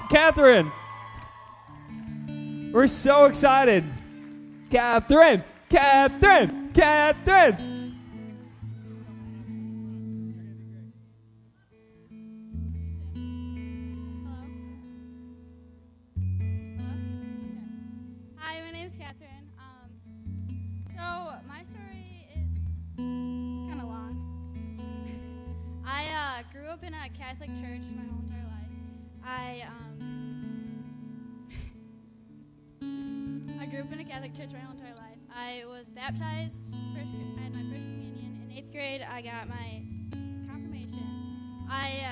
Catherine. We're so excited. Catherine. Catherine. Catherine. Catherine. So my story is kind of long. I grew up in a Catholic church my whole entire life. I grew up in a Catholic church my whole entire life. I was baptized. I had my first communion in 8th grade. I got my confirmation. I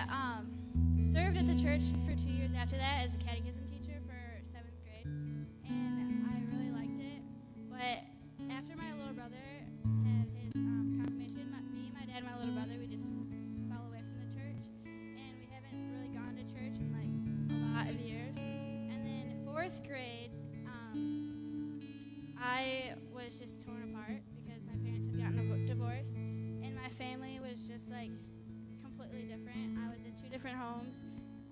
served at the church for 2 years after that as a catechism teacher for 7th grade, and I really liked it. But after my little brother had his confirmation, me, my dad, and my little brother, we just fell away from the church, and we haven't really gone to church in like a lot of years. And then 4th grade, I was just torn apart because my parents had gotten a divorce, and my family was just like completely different. I was in 2 different homes.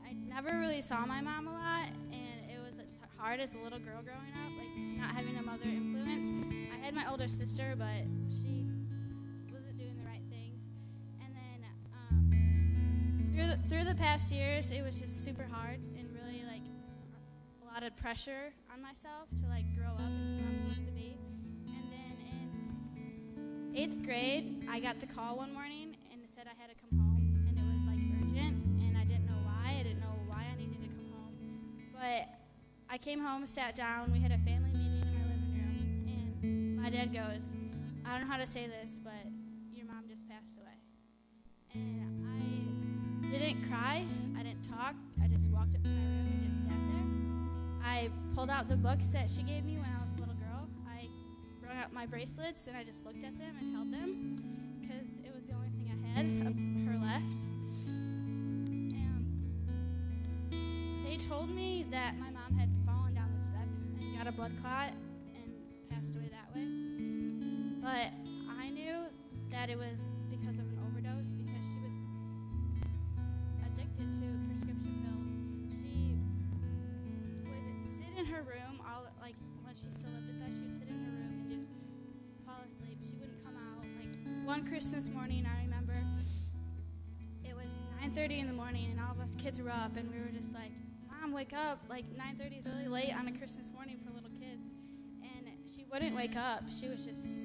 I never really saw my mom a lot, and it was hard as a little girl growing up, like not having a mother influence. I had my older sister, but she wasn't doing the right things. And then through the past years, it was just super hard and really like a lot of pressure on myself to like grow up and who I'm supposed to be. And then in 8th grade, I got the call one morning and it said I had to come home, and it was like urgent, and I didn't know why. I didn't know why I needed to come home, but I came home, sat down, we had a family meeting in my living room, and my dad goes, I don't know how to say this, but your mom just passed away. And I didn't cry, I didn't talk, I just walked up to my room and just sat there. I pulled out the books that she gave me when I was a little girl. I brought out my bracelets, and I just looked at them and held them, because it was the only thing I had of her left. They told me that my mom had fallen down the steps and got a blood clot and passed away that way. But I knew that it was because of an overdose, because she was addicted to prescription pills. She would sit in her room, like when she still lived with us, she would sit in her room and just fall asleep. She wouldn't come out. Like one Christmas morning, I remember it was 9:30 in the morning, and all of us kids were up, and we were just like, Mom, wake up. Like 9:30 is really late on a Christmas morning for little kids. And she wouldn't wake up. She was just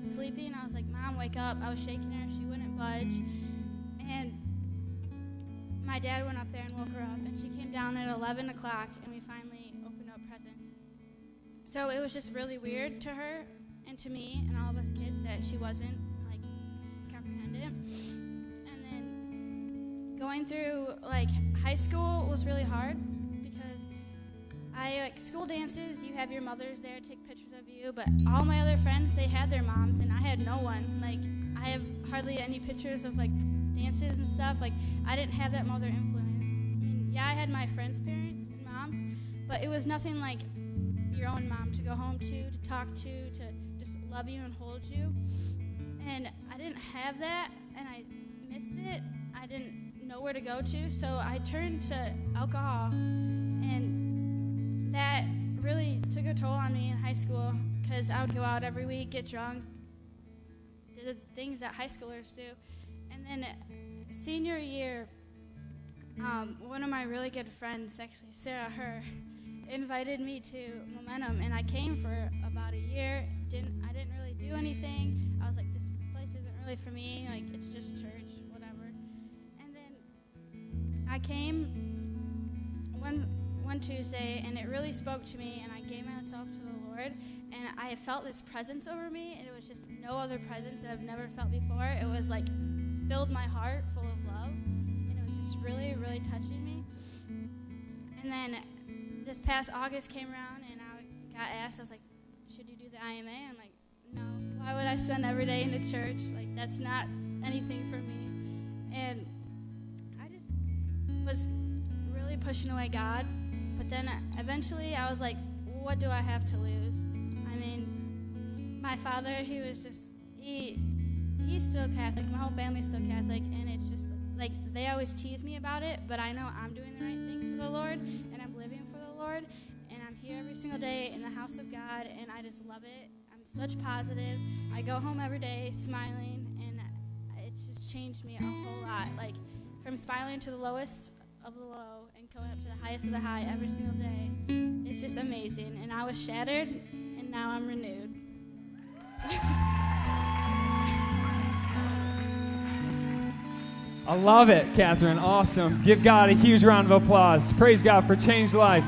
sleeping. I was like, Mom, wake up. I was shaking her. She wouldn't budge. And my dad went up there and woke her up, and she came down at 11 o'clock, and we finally opened up presents. So it was just really weird to her and to me and all of us kids that she wasn't like comprehending. And then going through like high school was really hard, because school dances, you have your mothers there take pictures of you, but all my other friends, they had their moms, and I had no one. Like I have hardly any pictures of like dances and stuff. Like I didn't have that mother influence. I mean, yeah, I had my friends' parents and moms, but it was nothing like your own mom to go home to talk to just love you and hold you. And I didn't have that, and I missed it. I didn't know where to go to, so I turned to alcohol, and that really took a toll on me in high school, because I would go out every week, get drunk, do the things that high schoolers do. And then senior year, one of my really good friends, actually Sarah, invited me to Momentum, and I came for about a year. I didn't really do anything. I was like, this place isn't really for me, like it's just church, whatever. And then I came one Tuesday, and it really spoke to me, and I gave myself to the Lord, and I felt this presence over me, and it was just no other presence that I've never felt before. It was like filled my heart full of love, and it was just really, really touching me. And then this past August came around, and I got asked, I was like, should you do the IMA? I'm like, no, why would I spend every day in the church? Like, that's not anything for me. And I just was really pushing away God. But then eventually I was like, what do I have to lose? I mean, my father, he was just, he's still Catholic. My whole family's still Catholic. And it's just like, they always tease me about it, but I know I'm doing the right thing for the Lord. And Lord, and I'm here every single day in the house of God, and I just love it. I'm such positive. I go home every day smiling, and it's just changed me a whole lot. Like, from smiling to the lowest of the low and going up to the highest of the high every single day. It's just amazing. And I was shattered, and now I'm renewed. I love it, Catherine. Awesome. Give God a huge round of applause. Praise God for changed life.